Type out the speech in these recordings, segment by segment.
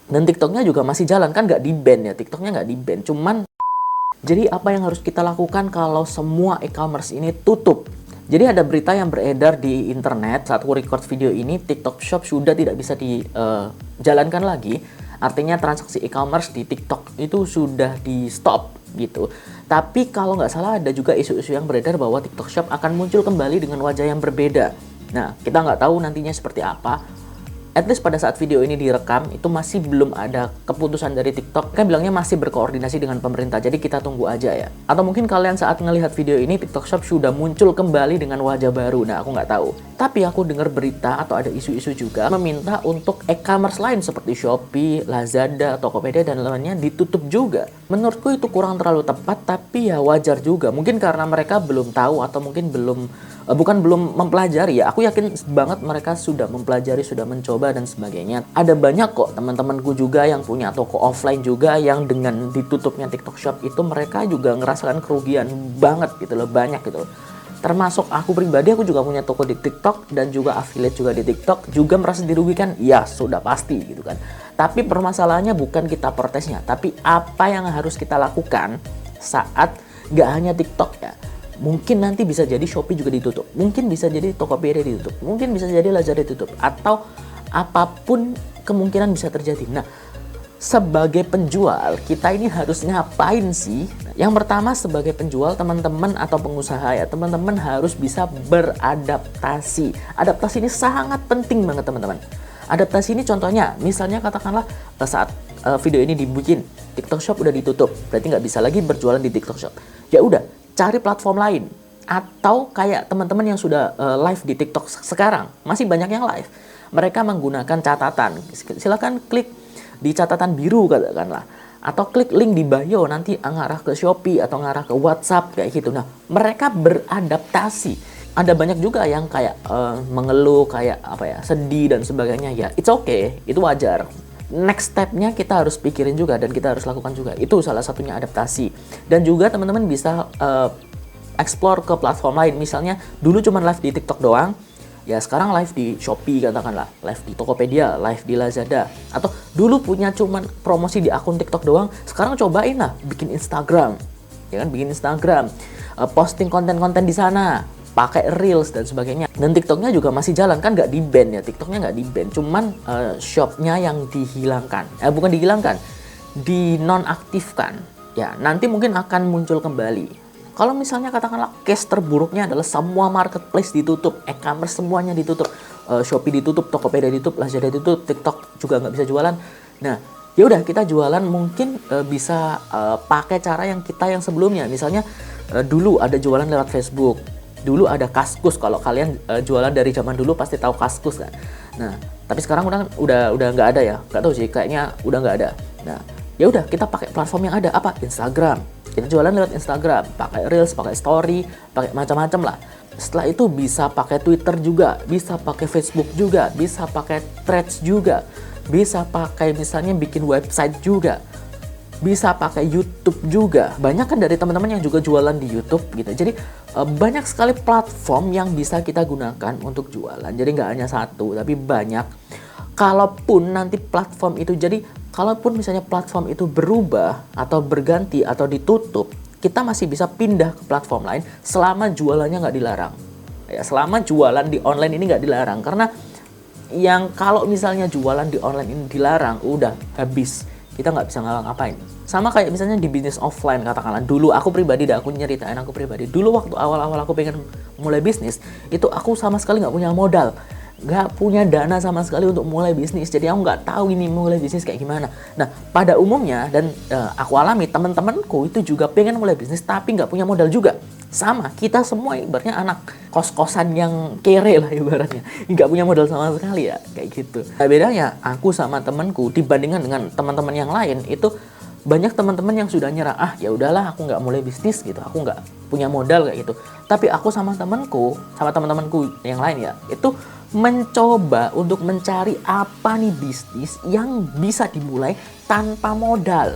Dan TikToknya juga masih jalan, kan nggak di-ban ya, TikToknya nggak di-ban. Cuman, jadi apa yang harus kita lakukan kalau semua e-commerce ini tutup? Jadi ada berita yang beredar di internet saat aku record video ini, TikTok Shop sudah tidak bisa dijalankan lagi. Artinya transaksi e-commerce di TikTok itu sudah di stop gitu. Tapi kalau nggak salah ada juga isu-isu yang beredar bahwa TikTok Shop akan muncul kembali dengan wajah yang berbeda. Nah, kita nggak tahu nantinya seperti apa. At least pada saat video ini direkam, itu masih belum ada keputusan dari TikTok. Kan bilangnya masih berkoordinasi dengan pemerintah, jadi kita tunggu aja ya. Atau mungkin kalian saat ngelihat video ini, TikTok Shop sudah muncul kembali dengan wajah baru. Nah, aku nggak tahu. Tapi aku dengar berita atau ada isu-isu juga meminta untuk e-commerce lain seperti Shopee, Lazada, Tokopedia, dan lainnya ditutup juga. Menurutku itu kurang terlalu tepat, tapi ya wajar juga. Mungkin karena mereka belum tahu atau mungkin bukan belum mempelajari ya, aku yakin banget mereka sudah mempelajari, sudah mencoba dan sebagainya. Ada banyak kok teman-temanku juga yang punya toko offline juga yang dengan ditutupnya TikTok Shop itu mereka juga ngerasakan kerugian banget gitu loh, banyak gitu loh. Termasuk aku pribadi, aku juga punya toko di TikTok dan juga affiliate juga di TikTok, juga merasa dirugikan, ya sudah pasti gitu kan. Tapi permasalahannya bukan kita protesnya, tapi apa yang harus kita lakukan saat gak hanya TikTok ya. Mungkin nanti bisa jadi Shopee juga ditutup, mungkin bisa jadi Tokopedia ditutup, mungkin bisa jadi Lazada ditutup, atau apapun kemungkinan bisa terjadi. Nah, sebagai penjual, kita ini harus ngapain sih? Yang pertama, sebagai penjual, teman-teman atau pengusaha ya, teman-teman harus bisa beradaptasi. Adaptasi ini sangat penting banget teman-teman. Adaptasi ini contohnya, misalnya katakanlah saat video ini dibikin, TikTok Shop udah ditutup, berarti nggak bisa lagi berjualan di TikTok Shop. Ya udah, cari platform lain. Atau kayak teman-teman yang sudah live di TikTok sekarang, masih banyak yang live. Mereka menggunakan catatan. Silakan klik di catatan biru katakanlah. Atau klik link di bio, nanti ngarah ke Shopee atau ngarah ke WhatsApp kayak gitu. Nah, mereka beradaptasi. Ada banyak juga yang kayak mengeluh, kayak apa ya, sedih dan sebagainya. Ya, it's okay, itu wajar. Next step-nya kita harus pikirin juga dan kita harus lakukan juga. Itu salah satunya adaptasi. Dan juga teman-teman bisa explore ke platform lain. Misalnya dulu cuma live di TikTok doang, ya sekarang live di Shopee katakanlah, live di Tokopedia, live di Lazada. Atau dulu punya cuman promosi di akun TikTok doang, sekarang cobain lah bikin Instagram. Ya kan, bikin Instagram, posting konten-konten di sana, pakai Reels dan sebagainya. Dan TikToknya juga masih jalan, kan nggak di-ban ya, TikToknya nggak di-ban, cuman shopnya yang dihilangkan. Bukan dihilangkan, dinonaktifkan. Ya, nanti mungkin akan muncul kembali. Kalau misalnya katakanlah case terburuknya adalah semua marketplace ditutup, e-commerce semuanya ditutup, Shopee ditutup, Tokopedia ditutup, Lazada ditutup, TikTok juga nggak bisa jualan. Nah, ya udah kita jualan mungkin bisa pakai cara yang sebelumnya. Misalnya dulu ada jualan lewat Facebook. Dulu ada Kaskus, kalau kalian jualan dari zaman dulu pasti tahu Kaskus kan. Nah, tapi sekarang udah nggak ada ya, nggak tahu sih, kayaknya udah nggak ada. Nah, ya udah kita pakai platform yang ada, apa? Instagram. Kita jualan lewat Instagram, pakai Reels, pakai Story, pakai macam-macam lah. Setelah itu bisa pakai Twitter juga, bisa pakai Facebook juga, bisa pakai Threads juga, bisa pakai misalnya bikin website juga, bisa pakai YouTube juga. Banyak kan dari teman-teman yang juga jualan di YouTube gitu. Jadi banyak sekali platform yang bisa kita gunakan untuk jualan. Jadi nggak hanya satu, tapi banyak. Kalaupun nanti platform itu kalaupun misalnya platform itu berubah atau berganti atau ditutup, kita masih bisa pindah ke platform lain selama jualannya nggak dilarang. Ya, selama jualan di online ini nggak dilarang. Karena yang kalau misalnya jualan di online ini dilarang, udah habis. Kita nggak bisa ngapa-ngapain. Sama kayak misalnya di bisnis offline katakanlah. Dulu aku pribadi, aku nyeritain aku pribadi. Dulu waktu awal-awal aku pengen mulai bisnis, itu aku sama sekali nggak punya modal. Nggak punya dana sama sekali untuk mulai bisnis. Jadi aku nggak tahu ini mulai bisnis kayak gimana. Nah, pada umumnya dan aku alami, teman-temanku itu juga pengen mulai bisnis tapi nggak punya modal juga. Sama, kita semua ibaratnya anak kos-kosan yang kere lah ibaratnya. Nggak punya modal sama sekali ya, kayak gitu. Nah, bedanya aku sama temanku dibandingkan dengan teman-teman yang lain, itu banyak teman-teman yang sudah nyerah, ya udahlah aku nggak mulai bisnis gitu, aku nggak punya modal kayak gitu. Tapi aku sama teman-temanku yang lain ya, itu mencoba untuk mencari apa nih bisnis yang bisa dimulai tanpa modal.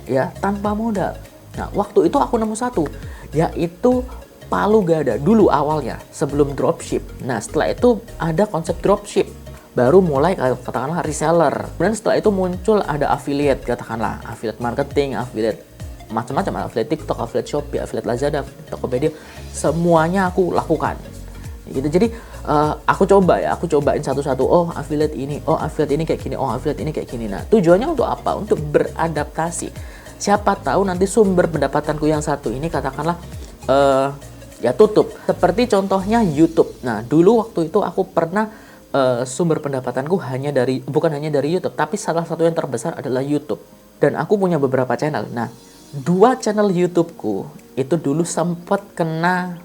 Ya, tanpa modal. Nah, waktu itu aku nemu satu, yaitu palu gada dulu awalnya sebelum dropship. Nah, setelah itu ada konsep dropship. baru mulai katakanlah reseller. Kemudian setelah itu muncul ada affiliate, katakanlah affiliate marketing, affiliate macam-macam, affiliate TikTok, affiliate Shopee, affiliate Lazada, Tokopedia, semuanya aku lakukan. Gitu. Jadi aku cobain satu-satu. Oh, affiliate ini kayak gini, oh affiliate ini kayak gini. Nah, tujuannya untuk apa? Untuk beradaptasi. Siapa tahu nanti sumber pendapatanku yang satu ini katakanlah ya tutup. Seperti contohnya YouTube. Nah, dulu waktu itu aku pernah sumber pendapatanku bukan hanya dari YouTube, tapi salah satu yang terbesar adalah YouTube. Dan aku punya beberapa channel. Nah, 2 channel YouTubeku itu dulu sempat kena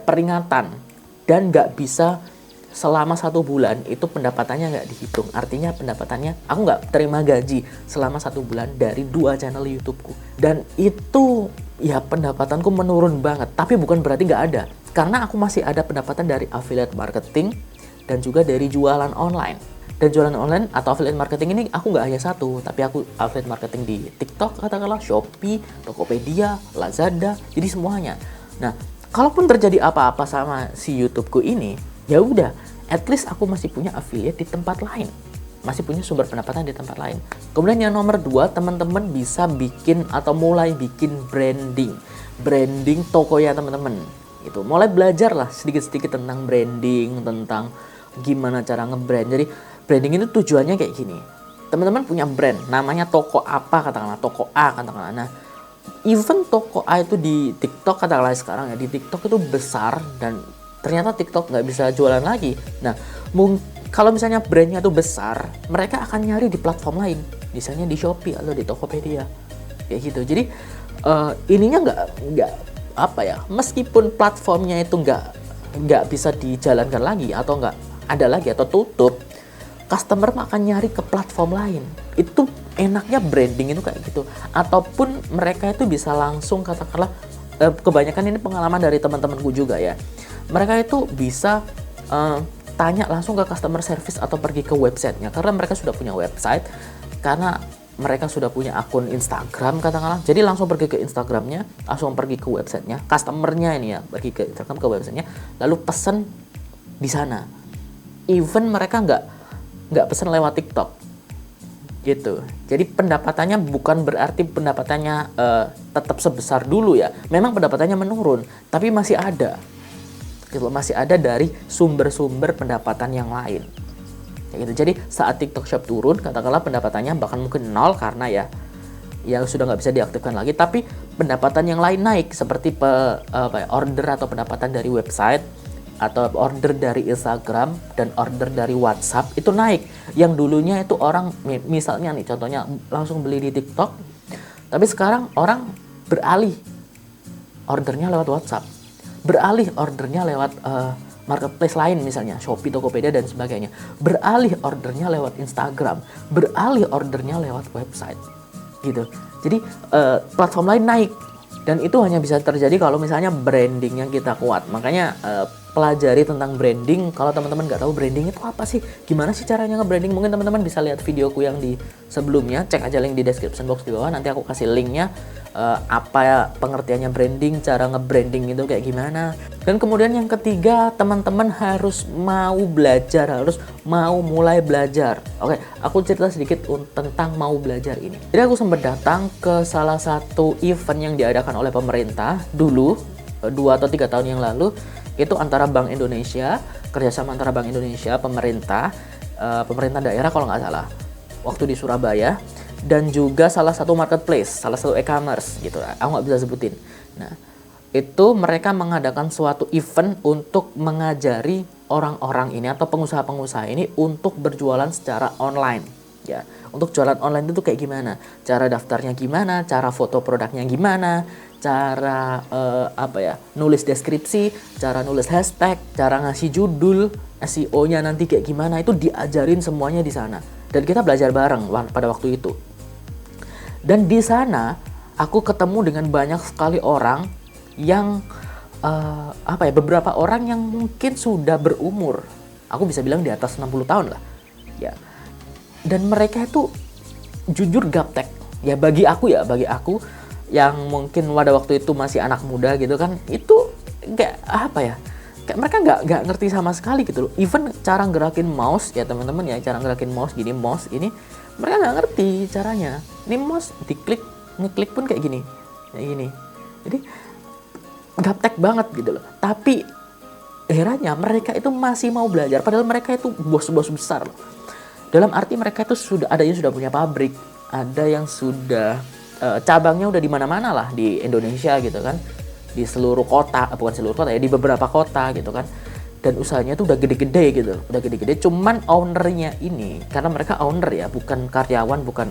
peringatan dan nggak bisa selama 1 bulan itu pendapatannya nggak dihitung. Artinya pendapatannya aku nggak terima gaji selama 1 bulan dari 2 channel YouTubeku. Dan itu ya pendapatanku menurun banget. Tapi bukan berarti nggak ada, karena aku masih ada pendapatan dari affiliate marketing dan juga dari jualan online. Dan jualan online atau affiliate marketing ini aku nggak hanya satu, tapi aku affiliate marketing di TikTok, katakanlah Shopee, Tokopedia, Lazada, jadi semuanya. Nah, kalaupun terjadi apa-apa sama si YouTubeku ini, ya udah, at least aku masih punya affiliate di tempat lain, masih punya sumber pendapatan di tempat lain. Kemudian yang nomor 2, teman-teman bisa bikin atau mulai bikin branding toko ya teman-teman. Itu mulai belajar lah sedikit-sedikit tentang branding, tentang gimana cara nge-brand. Jadi branding itu tujuannya kayak gini. Teman-teman punya brand, namanya toko apa, katakanlah toko A, katakanlah. Nah, even toko A itu di TikTok, katakanlah sekarang ya, di TikTok itu besar dan ternyata TikTok nggak bisa jualan lagi. Nah, kalau misalnya brandnya itu besar, mereka akan nyari di platform lain, misalnya di Shopee atau di Tokopedia, kayak gitu. Jadi ininya nggak meskipun platformnya itu nggak bisa dijalankan lagi atau nggak ada lagi atau tutup, customer akan nyari ke platform lain. Itu enaknya branding itu kayak gitu. Ataupun mereka itu bisa langsung katakanlah, kebanyakan ini pengalaman dari teman-temanku juga ya. Mereka itu bisa tanya langsung ke customer service atau pergi ke websitenya, karena mereka sudah punya website, karena mereka sudah punya akun Instagram katakanlah. Jadi langsung pergi ke Instagramnya, langsung pergi ke websitenya, customernya ini ya, pergi ke Instagram ke websitenya, lalu pesen di sana. Even mereka nggak pesan lewat TikTok gitu. Jadi pendapatannya bukan berarti pendapatannya tetap sebesar dulu ya. Memang pendapatannya menurun, tapi masih ada gitu, masih ada dari sumber-sumber pendapatan yang lain gitu. Jadi saat TikTok Shop turun, katakanlah pendapatannya bahkan mungkin 0 karena ya sudah nggak bisa diaktifkan lagi, tapi pendapatan yang lain naik seperti order atau pendapatan dari website atau order dari Instagram dan order dari WhatsApp itu naik. Yang dulunya itu orang misalnya nih contohnya langsung beli di TikTok, tapi sekarang orang beralih ordernya lewat WhatsApp, beralih ordernya lewat marketplace lain misalnya Shopee, Tokopedia dan sebagainya, beralih ordernya lewat Instagram, beralih ordernya lewat website gitu. Jadi platform lain naik. Dan itu hanya bisa terjadi kalau misalnya brandingnya kita kuat. Makanya pelajari tentang branding. Kalau teman-teman nggak tahu branding itu apa sih, gimana sih caranya nge-branding, mungkin teman-teman bisa lihat videoku yang di sebelumnya. Cek aja link di description box di bawah. Nanti aku kasih linknya apa pengertiannya branding, cara nge-branding itu kayak gimana. Dan kemudian yang ketiga, teman-teman harus mau belajar, harus mau mulai belajar. Oke, aku cerita sedikit tentang mau belajar ini. Jadi aku sempat datang ke salah satu event yang diadakan oleh pemerintah dulu 2 atau 3 tahun yang lalu. Itu antara Bank Indonesia, kerjasama antara Bank Indonesia, pemerintah daerah kalau nggak salah, waktu di Surabaya, dan juga salah satu marketplace, salah satu e-commerce gitu, aku nggak bisa sebutin. Nah, itu mereka mengadakan suatu event untuk mengajari orang-orang ini atau pengusaha-pengusaha ini untuk berjualan secara online. Ya, untuk jualan online itu kayak gimana? Cara daftarnya gimana? Cara foto produknya gimana? Cara nulis deskripsi, cara nulis hashtag, cara ngasih judul, SEO-nya nanti kayak gimana, itu diajarin semuanya di sana. Dan kita belajar bareng pada waktu itu. Dan di sana aku ketemu dengan banyak sekali orang yang beberapa orang yang mungkin sudah berumur. Aku bisa bilang di atas 60 tahun lah. Ya. Dan mereka itu jujur gaptek. Ya bagi aku yang mungkin pada waktu itu masih anak muda gitu kan, itu kayak mereka nggak ngerti sama sekali gitu loh. Even cara gerakin mouse ya teman-teman ya, cara gerakin mouse gini, mouse ini mereka nggak ngerti caranya. Ini mouse diklik, ngeklik pun kayak gini. Jadi gaptek banget gitu loh. Tapi herannya mereka itu masih mau belajar, padahal mereka itu bos-bos besar loh. Dalam arti mereka itu ada yang sudah punya pabrik, ada yang sudah cabangnya udah di mana-mana lah di Indonesia gitu kan, di seluruh kota, bukan seluruh kota ya, di beberapa kota gitu kan, dan usahanya tuh udah gede-gede gitu, udah gede-gede. Cuman ownernya ini, karena mereka owner ya, bukan karyawan, bukan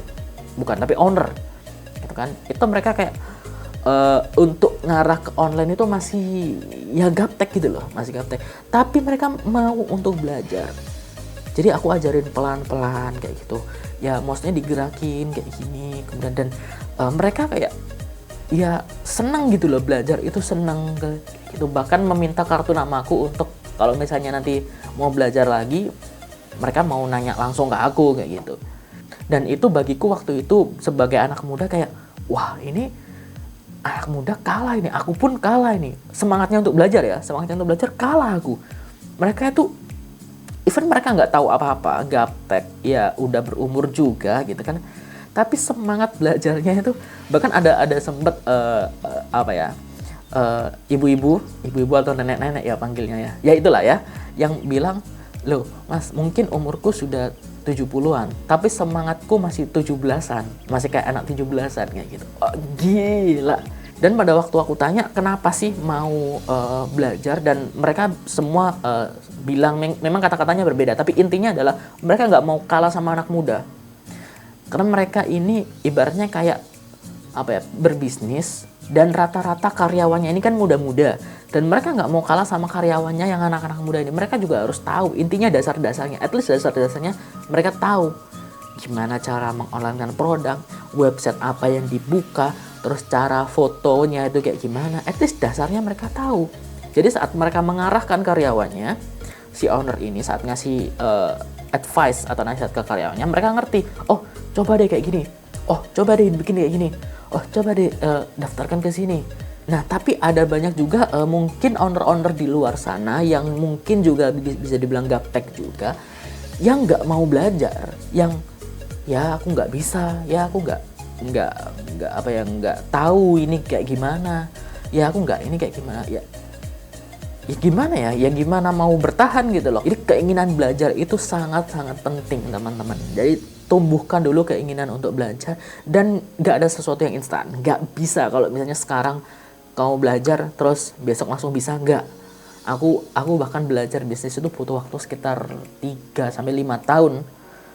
tapi owner gitu kan, itu mereka kayak untuk ngarah ke online itu masih ya gaptek gitu loh, masih gaptek. Tapi mereka mau untuk belajar. Jadi aku ajarin pelan-pelan kayak gitu. Ya mouse-nya digerakin kayak gini, kemudian dan mereka kayak ya senang gitu loh, belajar itu senang kayak gitu. Bahkan meminta kartu namaku untuk kalau misalnya nanti mau belajar lagi, mereka mau nanya langsung ke aku kayak gitu. Dan itu bagiku waktu itu sebagai anak muda kayak, wah ini anak muda kalah ini, aku pun kalah ini. Semangatnya untuk belajar ya, kalah aku. Mereka itu even mereka nggak tahu apa-apa, gaptek, ya udah berumur juga gitu kan. Tapi semangat belajarnya itu, bahkan ada sempet ibu-ibu atau nenek-nenek ya panggilnya ya. Ya itulah ya, yang bilang, "Loh, Mas, mungkin umurku sudah 70-an, tapi semangatku masih 17-an, masih kayak anak 17-an kayak gitu." Oh, gila. Dan pada waktu aku tanya kenapa sih mau belajar, dan mereka semua bilang memang kata-katanya berbeda, tapi intinya adalah mereka nggak mau kalah sama anak muda. Karena mereka ini ibaratnya kayak berbisnis, dan rata-rata karyawannya ini kan muda-muda, dan mereka nggak mau kalah sama karyawannya yang anak-anak muda ini. Mereka juga harus tahu intinya dasar-dasarnya, at least dasar-dasarnya mereka tahu gimana cara mengonlinekan produk, website apa yang dibuka, terus cara fotonya itu kayak gimana. At least dasarnya mereka tahu. Jadi saat mereka mengarahkan karyawannya, si owner ini saat ngasih advice atau nasihat ke karyawannya, mereka ngerti. Oh, coba deh kayak gini. Oh, coba deh bikin kayak gini. Oh, coba deh daftarkan ke sini. Nah, tapi ada banyak juga mungkin owner-owner di luar sana yang mungkin juga bisa dibilang gaptek juga, yang nggak mau belajar, yang ya aku nggak bisa, ya aku nggak tahu ini kayak gimana, ya aku nggak ini kayak gimana, ya gimana ya gimana mau bertahan gitu loh. Jadi keinginan belajar itu sangat-sangat penting teman-teman. Jadi tumbuhkan dulu keinginan untuk belajar, dan nggak ada sesuatu yang instan. Nggak bisa kalau misalnya sekarang kamu belajar terus besok langsung bisa, nggak. Aku bahkan belajar bisnis itu butuh waktu sekitar 3-5 tahun.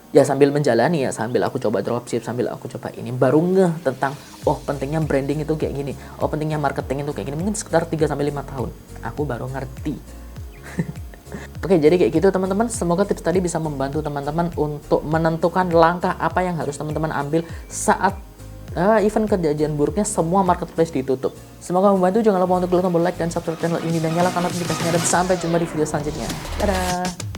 Ya sambil menjalani ya, sambil aku coba dropship, sambil aku coba ini, baru ngeh tentang oh pentingnya branding itu kayak gini, oh pentingnya marketing itu kayak gini. Mungkin sekitar 3-5 tahun aku baru ngerti. Oke, jadi kayak gitu teman-teman. Semoga tips tadi bisa membantu teman-teman untuk menentukan langkah apa yang harus teman-teman ambil saat event kejadian buruknya semua marketplace ditutup. Semoga membantu. Jangan lupa untuk klik tombol like dan subscribe channel ini, dan nyalakan notifikasinya, dan sampai jumpa di video selanjutnya. Dadah.